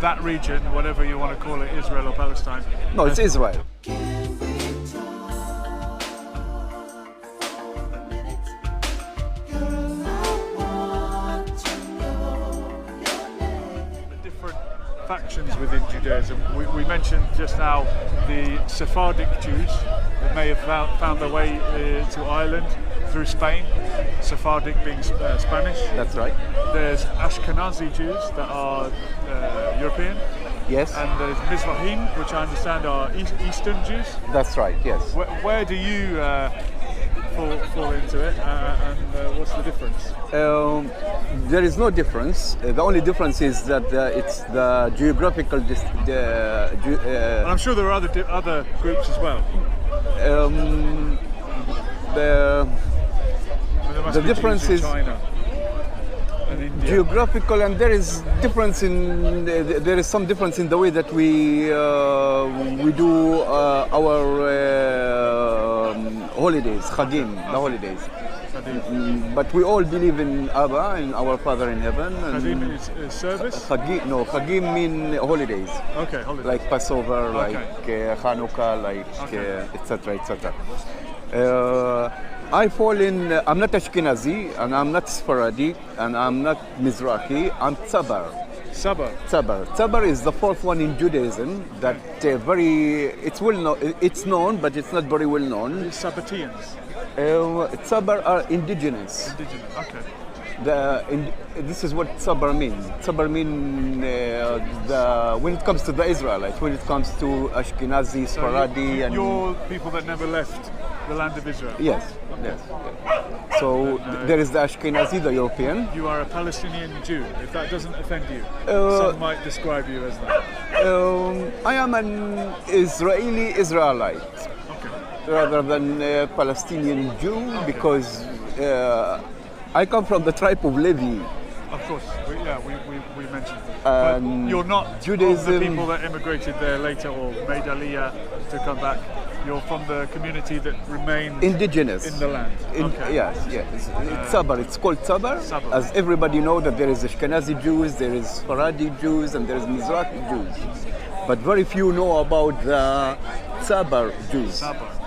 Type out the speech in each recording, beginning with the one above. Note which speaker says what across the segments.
Speaker 1: that region, whatever you want to call it, Israel or Palestine.
Speaker 2: No, it's Israel.
Speaker 1: Different factions within Judaism. We mentioned just now the Sephardic Jews that may have found their way to Ireland through Spain, Sephardic being Spanish.
Speaker 2: That's right.
Speaker 1: There's Ashkenazi Jews that are European.
Speaker 2: Yes.
Speaker 1: And there's Mizrahi, which I understand are Eastern Jews.
Speaker 2: That's right, yes.
Speaker 1: Where do you fall into it, and what's the difference?
Speaker 2: There is no difference. The only difference is that it's the geographical.
Speaker 1: And I'm sure there are other groups as well.
Speaker 2: The difference is
Speaker 1: China and India.
Speaker 2: Geographical, and there is some difference in the way that we do our holidays, Chagim, the holidays. But we all believe in Abba, in our Father in heaven.
Speaker 1: Chagim is service?
Speaker 2: Chagim mean holidays.
Speaker 1: Okay, holidays.
Speaker 2: Like Passover, like Hanukkah, like etc., etc. I fall in. I'm not Ashkenazi, and I'm not Sephardic, and I'm not Mizrahi. I'm Sabra. Sabra is the fourth one in Judaism. That it's well known. It's known, but it's not very well known.
Speaker 1: Sabbateans.
Speaker 2: Sabra are indigenous.
Speaker 1: Okay.
Speaker 2: This is what Sabra means. Sabra means when it comes to the Israelites, when it comes to Ashkenazi, Sephardi, and
Speaker 1: you're people that never left the land of Israel.
Speaker 2: Yes. So there is the Ashkenazi, the European.
Speaker 1: You are a Palestinian Jew, if that doesn't offend you. Some might describe you as that.
Speaker 2: I am an Israeli Israelite. Rather than a Palestinian Jew, because I come from the tribe of Levi.
Speaker 1: Of course, we mentioned that. But you're not
Speaker 2: Judaism.
Speaker 1: Of the people that immigrated there later or made Aliyah to come back. You're from the community that remained
Speaker 2: indigenous
Speaker 1: in the land.
Speaker 2: Yes. It's Sabra. It's called Sabra. As everybody knows that there is Ashkenazi Jews, there is Sephardi Jews, and there is Mizrahi Jews. But very few know about the Sabra Jews.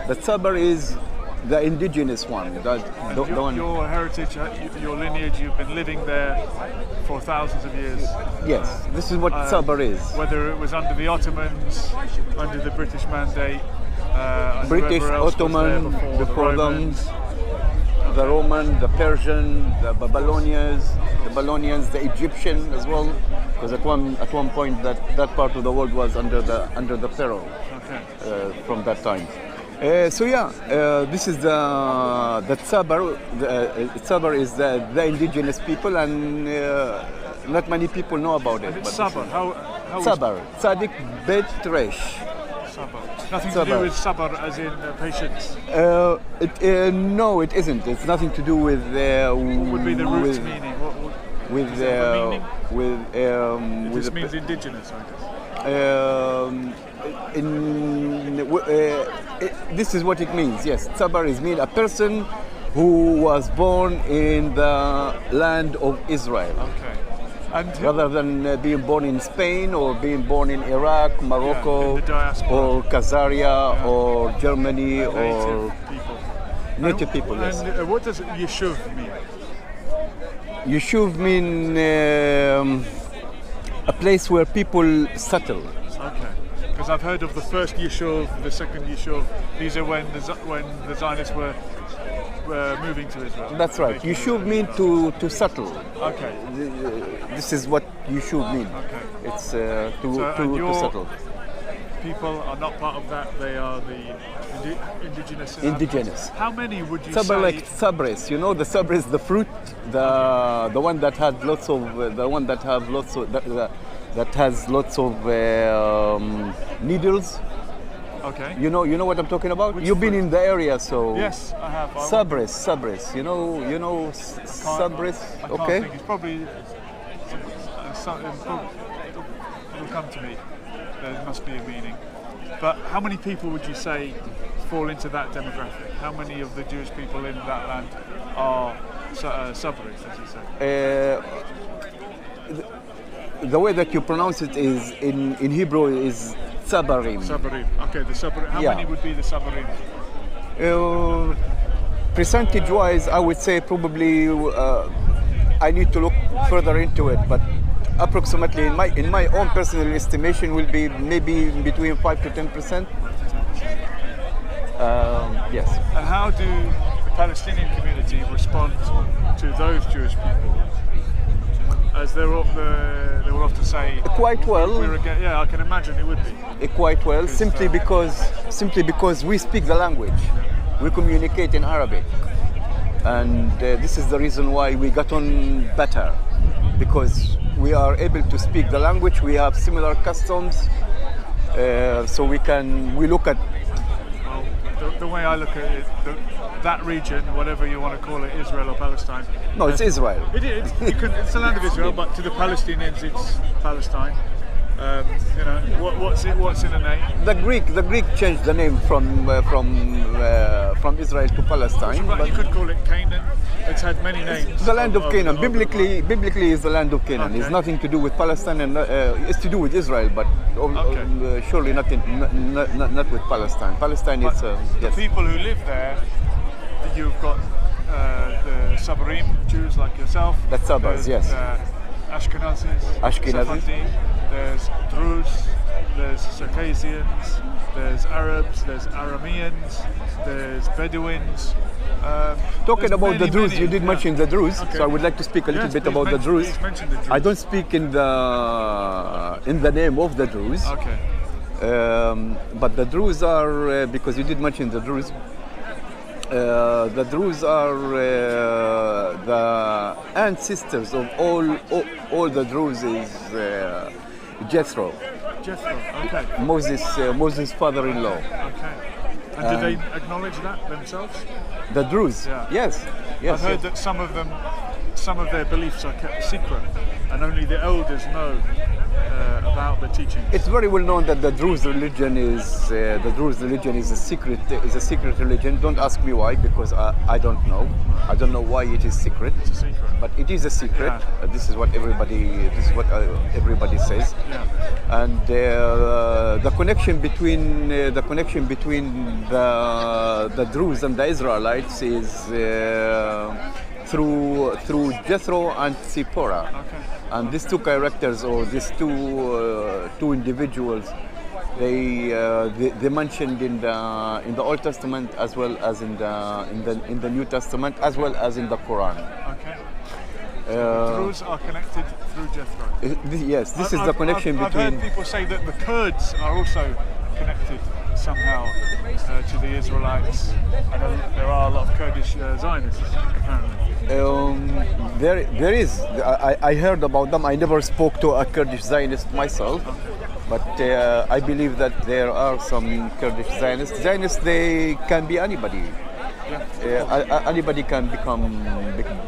Speaker 2: The Sabra is the indigenous one.
Speaker 1: Your heritage, your lineage, you've been living there for thousands of years.
Speaker 2: Yes, this is what Sabra is.
Speaker 1: Whether it was under the Ottomans, under the British Mandate,
Speaker 2: British, Ottoman, before them, the Roman, the Persian, the Babylonians, the Egyptian as well, because at one point that part of the world was under the Pharaoh from that time. This is the Sabra. Sabra is the indigenous people, and not many people know about it.
Speaker 1: It's Sabra.
Speaker 2: Sabra. Tzadik Bet Resh.
Speaker 1: Sabra. Nothing to do with Sabr as in patience?
Speaker 2: No, it isn't. It's nothing to do with...
Speaker 1: what would be the roots meaning? This means indigenous, I guess.
Speaker 2: This is what it means, yes. Sabra is mean a person who was born in the land of Israel.
Speaker 1: Okay.
Speaker 2: Rather than being born in Spain or being born in Iraq, Morocco, or Khazaria, or Germany, or native people. Yes.
Speaker 1: And what does Yeshuv mean?
Speaker 2: Yeshuv means a place where people settle.
Speaker 1: Okay. Because I've heard of the first Yeshuv, the second Yeshuv. These are when the Zionists were moving to Israel.
Speaker 2: That's right. Yeshuv means to settle.
Speaker 1: Okay.
Speaker 2: This is what Yeshuv means.
Speaker 1: Okay.
Speaker 2: It's to settle.
Speaker 1: People are not part of that. They are the indigenous.
Speaker 2: Indigenous.
Speaker 1: How many would you say?
Speaker 2: Sabra, like sabres. You know, the sabra is the fruit, the one that had lots of that has lots of needles.
Speaker 1: Okay.
Speaker 2: You know what I'm talking about?
Speaker 1: Which
Speaker 2: You've been
Speaker 1: fruit?
Speaker 2: in the area, so.
Speaker 1: Yes, I have.
Speaker 2: Sabres. You know sabres. Okay.
Speaker 1: Think. It's probably. It'll come to me. There must be a meaning. But how many people would you say fall into that demographic? How many of the Jewish people in that land are Sabras, as you say?
Speaker 2: the way that you pronounce it is in Hebrew is Tsabarim.
Speaker 1: Sabarim. Okay, the Sabarim. How
Speaker 2: Yeah.
Speaker 1: many would be the Sabarim?
Speaker 2: Percentage-wise, I would say probably I need to look further into it, but approximately in my own personal estimation will be maybe between 5 to 10%. Yes.
Speaker 1: And how do the Palestinian community respond to those Jewish people? As they will often say,
Speaker 2: Quite well.
Speaker 1: Yeah, I can imagine it would be.
Speaker 2: Quite well, simply because we speak the language, we communicate in Arabic, and this is the reason why we got on better, because we are able to speak the language. We have similar customs, so we look at.
Speaker 1: Well, the way I look at it, that region, whatever you want to call it, Israel or Palestine.
Speaker 2: No, it's Israel.
Speaker 1: It's the land of Israel, but to the Palestinians, it's Palestine. You know, what's in a name?
Speaker 2: The Greek changed the name from Israel to Palestine.
Speaker 1: But you could call it Canaan. It's had many names.
Speaker 2: The land of Canaan. Biblically, is the land of Canaan.
Speaker 1: Okay.
Speaker 2: It's nothing to do with Palestine, and it's to do with Israel, but surely not with Palestine. Palestine is
Speaker 1: The
Speaker 2: yes.
Speaker 1: people who live there, you've got the Sabrim Jews like yourself.
Speaker 2: That's Sabras,
Speaker 1: There's,
Speaker 2: yes.
Speaker 1: Ashkenazis.
Speaker 2: Ashkenazis.
Speaker 1: There's Druze. There's Circassians. There's Arabs. There's Arameans. There's Bedouins.
Speaker 2: Talking
Speaker 1: there's
Speaker 2: about the
Speaker 1: many,
Speaker 2: Druze,
Speaker 1: many,
Speaker 2: you did
Speaker 1: yeah.
Speaker 2: mention the Druze,
Speaker 1: Okay.
Speaker 2: so I would like to speak a little
Speaker 1: Yes,
Speaker 2: bit
Speaker 1: please
Speaker 2: about the Druze.
Speaker 1: Please mention the Druze.
Speaker 2: I don't speak in the name of the Druze,
Speaker 1: Okay.
Speaker 2: but the Druze are because you did mention the Druze. The Druze are the ancestors of all the Druze is Jethro,
Speaker 1: Okay.
Speaker 2: Moses' father-in-law.
Speaker 1: Okay. And do they acknowledge that themselves?
Speaker 2: The Druze,
Speaker 1: Yeah.
Speaker 2: yes.
Speaker 1: I've heard that some of their beliefs are kept secret, and only the elders know about the teachings.
Speaker 2: It's very well known that the Druze religion is a secret religion. Don't ask me why, because I don't know. I don't know why it is secret.
Speaker 1: It's a secret.
Speaker 2: But it is a secret.
Speaker 1: Yeah.
Speaker 2: This is what everybody says.
Speaker 1: Yeah.
Speaker 2: And the connection between the Druze and the Israelites is through Jethro and Zipporah.
Speaker 1: Okay.
Speaker 2: And these two characters, or these two individuals, they mentioned in the Old Testament as well as in the New Testament, as well as in the Quran.
Speaker 1: Okay. So the Druze are connected through Jethro.
Speaker 2: Yes, this is the connection
Speaker 1: I've
Speaker 2: between.
Speaker 1: heard people say that the Kurds are also connected somehow to the Israelites. I know there are a lot of Kurdish Zionists, apparently.
Speaker 2: There is. I heard about them. I never spoke to a Kurdish Zionist myself, but I believe that there are some Kurdish Zionists. Zionists, they can be anybody. Anybody can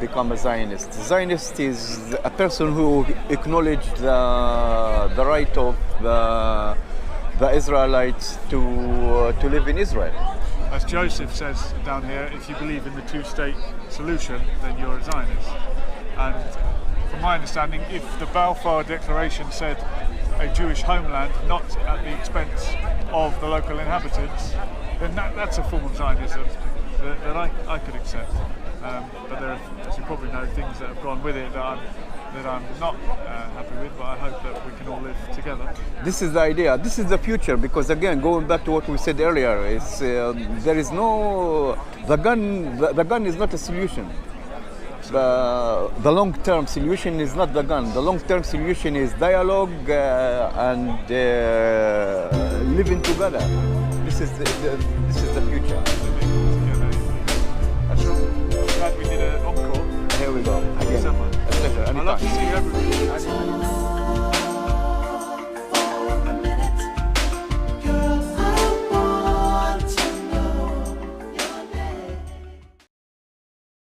Speaker 2: become a Zionist. Zionist is a person who acknowledged the right of the Israelites to live in Israel.
Speaker 1: As Joseph says down here, if you believe in the two-state solution, then you're a Zionist. And from my understanding, if the Balfour Declaration said a Jewish homeland, not at the expense of the local inhabitants, then that's a form of Zionism that I could accept. But there are, as you probably know, things that have gone with it that I'm not happy with, but I hope that we can all live together.
Speaker 2: This is the idea. This is the future, because again, going back to what we said earlier, is there is no the gun is not a solution. The long-term solution is not the gun. The long-term solution is dialogue and living together. This is the future.
Speaker 1: I'm glad we did an encore.
Speaker 2: Here we go.
Speaker 1: Thank you
Speaker 2: Again,
Speaker 1: so much.
Speaker 2: a pleasure.
Speaker 1: I'd love to
Speaker 2: Anytime.
Speaker 1: see you everywhere.